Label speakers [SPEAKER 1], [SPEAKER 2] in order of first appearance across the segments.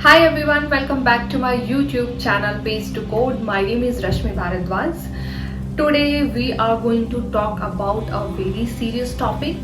[SPEAKER 1] Hi everyone, welcome back to my YouTube channel Page to Code. My name is Rashmi Bharadwaj. Today we are going to talk about a very serious topic.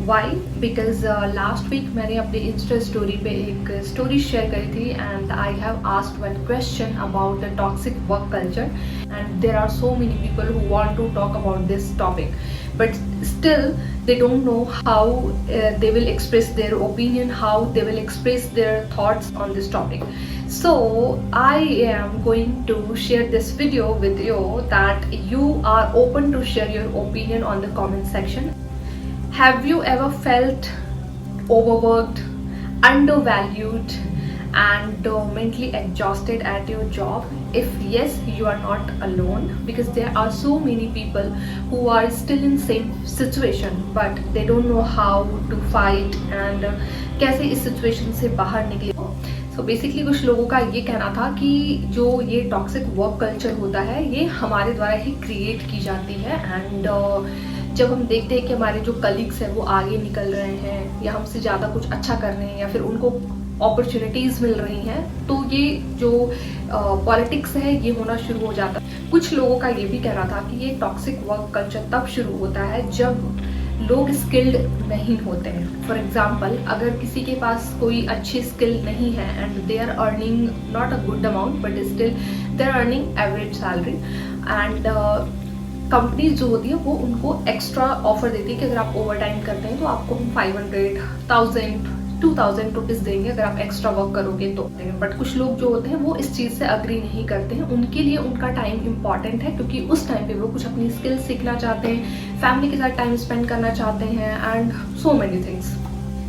[SPEAKER 1] Why? Because last week मैंने अपने Insta story पे एक story share करी थी and I have asked one question about the toxic work culture and there are so many people who want to talk about this topic but still they don't know how they will express their opinion, how they will express their thoughts on this topic. So I am going to share this video with you that you are open to share your opinion on the comment section. Have you ever felt overworked, undervalued and mentally exhausted at your job? If yes, you are not alone because there are so many people who are still in same situation but they don't know how to fight and कैसे इस situation से बाहर निकले. So basically कुछ लोगों का ये कहना था कि जो ये टॉक्सिक वर्क कल्चर होता है ये हमारे द्वारा ही क्रिएट की जाती है एंड जब हम देखते हैं कि हमारे जो कलीग्स हैं वो आगे निकल रहे हैं या हमसे ज़्यादा कुछ अच्छा कर रहे हैं या फिर उनको अपॉर्चुनिटीज़ मिल रही हैं तो ये जो पॉलिटिक्स है ये होना शुरू हो जाता है. कुछ लोगों का ये भी कहना था कि ये टॉक्सिक वर्क कल्चर तब शुरू होता है जब लोग स्किल्ड नहीं होते हैं. फॉर एग्जाम्पल, अगर किसी के पास कोई अच्छी स्किल नहीं है and they are earning not a good amount but still they are earning average salary and companies जो होती है वो उनको एक्स्ट्रा ऑफर देती है कि अगर आप ओवर टाइम करते हैं तो आपको हम 500, 1000, 2000 रुपीज़ देंगे अगर आप एक्स्ट्रा वर्क करोगे तो. बट कुछ लोग जो होते हैं वो इस चीज़ से अग्री नहीं करते हैं. उनके लिए उनका टाइम इम्पॉर्टेंट है क्योंकि उस टाइम पे वो कुछ अपनी स्किल सीखना चाहते हैं, फैमिली के साथ टाइम स्पेंड करना चाहते हैं एंड सो मेनी थिंग्स.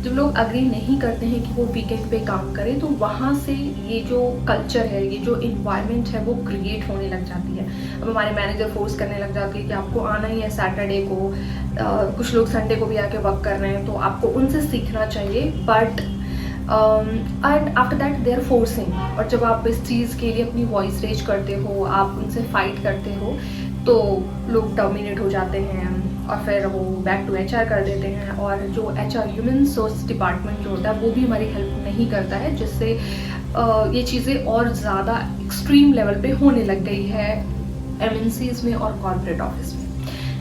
[SPEAKER 1] जब लोग अग्री नहीं करते हैं कि वो वीकेंड पे काम करें तो वहाँ से ये जो कल्चर है, ये जो इन्वायरमेंट है वो क्रिएट होने लग जाती है. अब हमारे मैनेजर फोर्स करने लग जाती है कि आपको आना ही है सैटरडे को. कुछ लोग संडे को भी आके वर्क कर रहे हैं तो आपको उनसे सीखना चाहिए but and after that they are forcing. और जब आप इस चीज़ के लिए अपनी वॉइस रेज करते हो, आप उनसे फाइट करते हो तो लोग टर्मिनेट हो जाते हैं और फिर वो बैक टू HR कर देते हैं. और जो HR ह्यूमन सोर्स डिपार्टमेंट जो होता है वो भी हमारी हेल्प नहीं करता है जिससे ये चीज़ें और ज़्यादा एक्सट्रीम लेवल पे होने लग गई है MNCs में और कॉर्पोरेट ऑफिस में.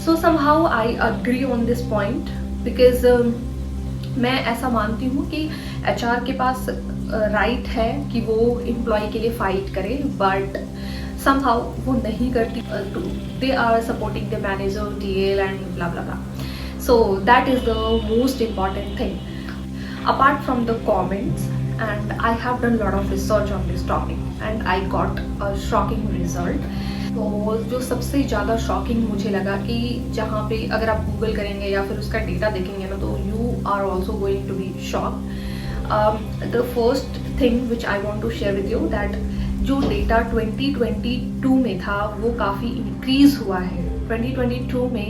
[SPEAKER 1] सो somehow I agree on this point because मैं ऐसा मानती हूँ कि HR के पास राइट है कि वो एम्प्लॉय के लिए फाइट करे बट somehow वो नहीं करती. they are supporting the manager, TL and blah blah blah. So that is the most important thing. Apart from the comments, and I have done a lot of research on this topic and I got a shocking result. तो जो सबसे ज़्यादा shocking मुझे लगा कि जहाँ पे अगर आप गूगल करेंगे या फिर उसका डेटा देखेंगे ना तो you are also going to be shocked. The first thing which I want to share with you that जो डेटा 2022 में था वो काफ़ी इंक्रीज हुआ है. 2022 में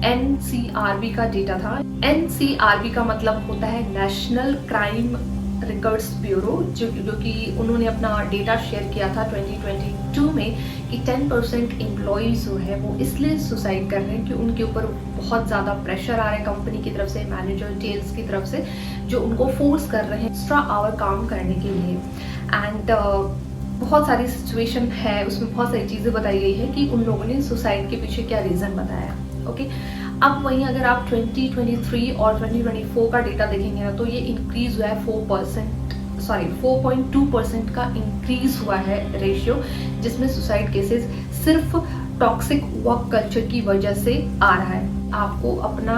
[SPEAKER 1] NCRB का डेटा था. NCRB का मतलब होता है नेशनल क्राइम रिकॉर्ड्स ब्यूरो जो कि उन्होंने अपना डेटा शेयर किया था 2022 में कि 10% एम्प्लॉयज़ जो है वो इसलिए सुसाइड कर रहे हैं कि उनके ऊपर बहुत ज़्यादा प्रेशर आ रहा है कंपनी की तरफ से, मैनेजर टेल्स की तरफ से जो उनको फोर्स कर रहे हैं एक्स्ट्रा आवर काम करने के लिए. एंड बहुत सारी सिचुएशन है उसमें बहुत सारी चीज़ें बताई गई है कि उन लोगों ने सुसाइड के पीछे क्या रीज़न बताया. ओके, अब वहीं अगर आप 2023 और 2024 का डेटा देखेंगे ना तो ये इंक्रीज हुआ है 4.2% का इंक्रीज हुआ है रेशियो जिसमें सुसाइड केसेस सिर्फ टॉक्सिक वर्क कल्चर की वजह से आ रहा है. आपको अपना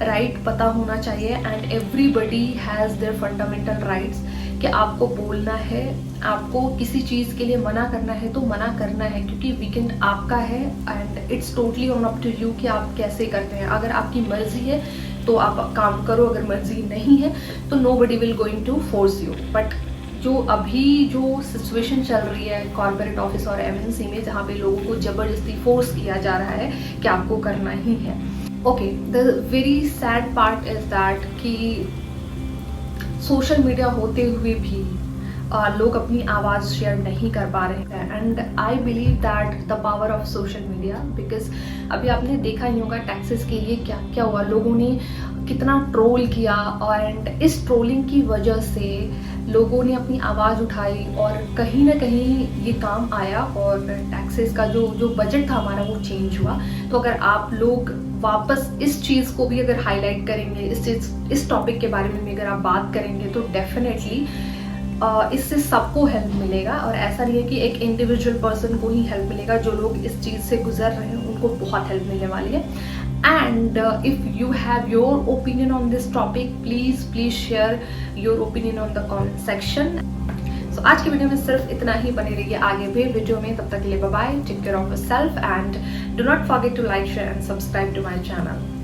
[SPEAKER 1] राइट पता होना चाहिए and everybody has their fundamental rights कि आपको बोलना है, आपको किसी चीज़ के लिए मना करना है तो मना करना है क्योंकि वीकेंड आपका है and it's totally on up to you कि आप कैसे करते हैं. अगर आपकी मर्जी है तो आप काम करो, अगर मर्जी नहीं है तो nobody will going to force you. But जो अभी जो सिचुएशन चल रही है कॉर्पोरेट ऑफिस और MNC में जहाँ पे लोगों को ज़बरदस्ती फोर्स किया जा रहा है कि आपको करना ही है. Okay, the very sad part is that कि सोशल मीडिया होते हुए भी लोग अपनी आवाज़ शेयर नहीं कर पा रहे हैं and I believe that the power of social media because अभी आपने देखा ही होगा टैक्सेस के लिए क्या क्या हुआ. लोगों ने कितना ट्रोल किया, और इस ट्रोलिंग की वजह से लोगों ने अपनी आवाज़ उठाई और कहीं ना कहीं ये काम आया और टैक्सेस का जो बजट था हमारा वो चेंज हुआ। तो अगर आप लोग वापस इस चीज़ को भी अगर हाईलाइट करेंगे, इस टॉपिक के बारे में भी अगर आप बात करेंगे तो डेफिनेटली इससे सबको हेल्प मिलेगा। और ऐसा नहीं है कि एक इंडिविजुअल पर्सन को ही हेल्प मिलेगा, जो लोग इस चीज़ से गुजर रहे हैं उनको बहुत हेल्प मिलने वाली है। And if you have your opinion on this topic, please share your opinion on the comment section. So आज की वीडियो में सिर्फ इतना ही, बने रहिए आगे भी वीडियो में। तब तक के लिए bye bye, take care of yourself and do not forget to like, share and subscribe to my channel.